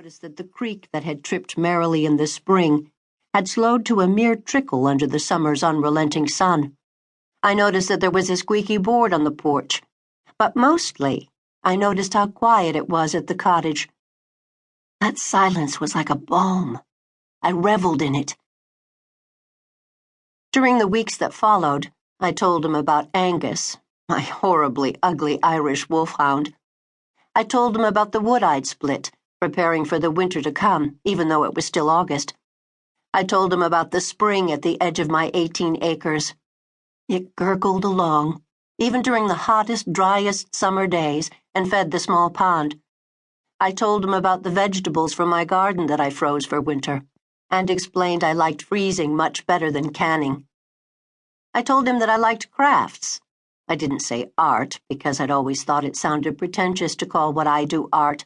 noticed that the creek that had tripped merrily in the spring had slowed to a mere trickle under the summer's unrelenting sun. I noticed that there was a squeaky board on the porch, but mostly I noticed how quiet it was at the cottage. That silence was like a balm. I reveled in it. During the weeks that followed, I told him about Angus, my horribly ugly Irish wolfhound. I told him about the wood I'd split, preparing for the winter to come, even though it was still August. I told him about the spring at the edge of my 18 acres. It gurgled along, even during the hottest, driest summer days, and fed the small pond. I told him about the vegetables from my garden that I froze for winter, and explained I liked freezing much better than canning. I told him that I liked crafts. I didn't say art, because I'd always thought it sounded pretentious to call what I do art.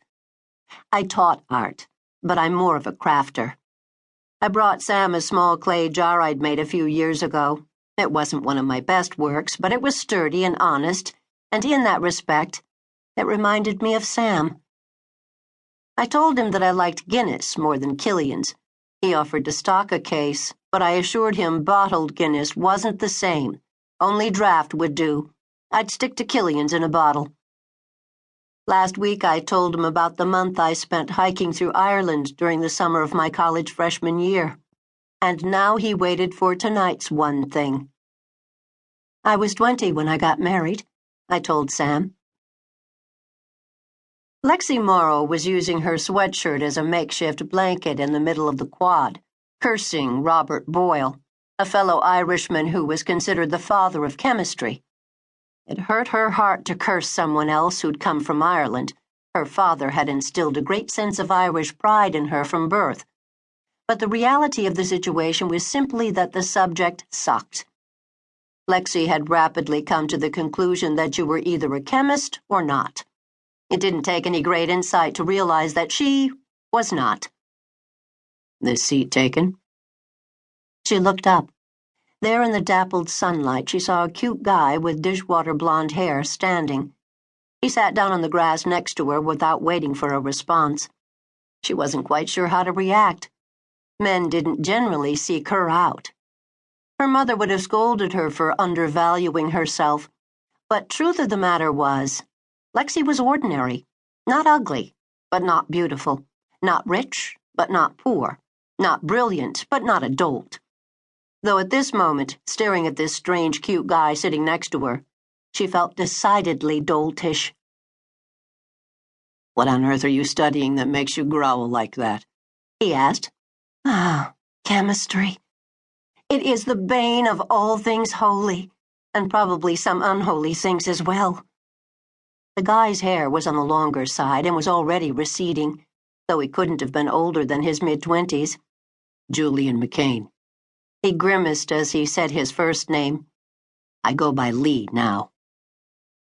I taught art, but I'm more of a crafter. I brought Sam a small clay jar I'd made a few years ago. It wasn't one of my best works, but it was sturdy and honest, and in that respect, it reminded me of Sam. I told him that I liked Guinness more than Killian's. He offered to stock a case, but I assured him bottled Guinness wasn't the same. Only draft would do. I'd stick to Killian's in a bottle. Last week I told him about the month I spent hiking through Ireland during the summer of my college freshman year. And now he waited for tonight's one thing. I was 20 when I got married, I told Sam. Lexie Morrow was using her sweatshirt as a makeshift blanket in the middle of the quad, cursing Robert Boyle, a fellow Irishman who was considered the father of chemistry. It hurt her heart to curse someone else who'd come from Ireland. Her father had instilled a great sense of Irish pride in her from birth. But the reality of the situation was simply that the subject sucked. Lexie had rapidly come to the conclusion that you were either a chemist or not. It didn't take any great insight to realize that she was not. "This seat taken?" She looked up. There in the dappled sunlight, she saw a cute guy with dishwater blonde hair standing. He sat down on the grass next to her without waiting for a response. She wasn't quite sure how to react. Men didn't generally seek her out. Her mother would have scolded her for undervaluing herself, but truth of the matter was, Lexie was ordinary, not ugly, but not beautiful, not rich, but not poor, not brilliant, but not a dolt. Though at this moment, staring at this strange, cute guy sitting next to her, she felt decidedly doltish. "What on earth are you studying that makes you growl like that?" he asked. Chemistry. It is the bane of all things holy, and probably some unholy things as well. The guy's hair was on the longer side and was already receding, though he couldn't have been older than his mid-20s. "Julian McCain." He grimaced as he said his first name. "I go by Lee now.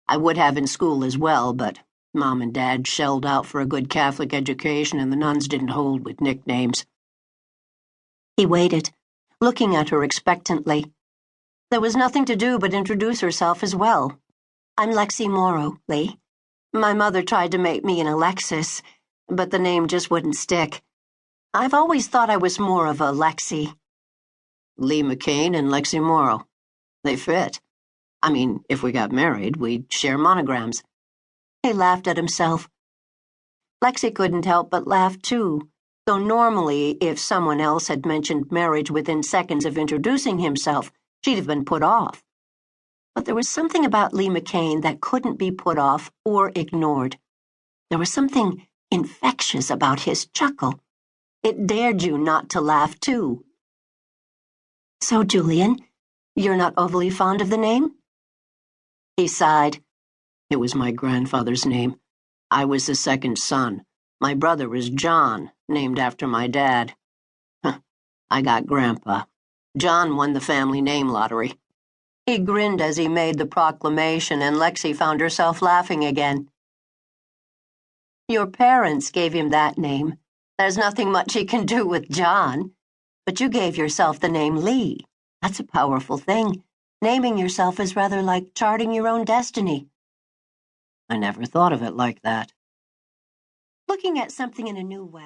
I would have in school as well, but Mom and Dad shelled out for a good Catholic education and the nuns didn't hold with nicknames." He waited, looking at her expectantly. There was nothing to do but introduce herself as well. "I'm Lexie Morrow, Lee. My mother tried to make me an Alexis, but the name just wouldn't stick. I've always thought I was more of a Lexie." "Lee McCain and Lexie Morrow. They fit. I mean, if we got married, we'd share monograms." He laughed at himself. Lexie couldn't help but laugh too, though normally if someone else had mentioned marriage within seconds of introducing himself, she'd have been put off. But there was something about Lee McCain that couldn't be put off or ignored. There was something infectious about his chuckle. It dared you not to laugh too. "So, Julian, you're not overly fond of the name?" He sighed. "It was my grandfather's name. I was the second son. My brother is John, named after my dad. I got Grandpa. John won the family name lottery." He grinned as he made the proclamation, and Lexie found herself laughing again. "Your parents gave him that name. There's nothing much he can do with John. But you gave yourself the name Lee. That's a powerful thing. Naming yourself is rather like charting your own destiny." "I never thought of it like that." "Looking at something in a new way."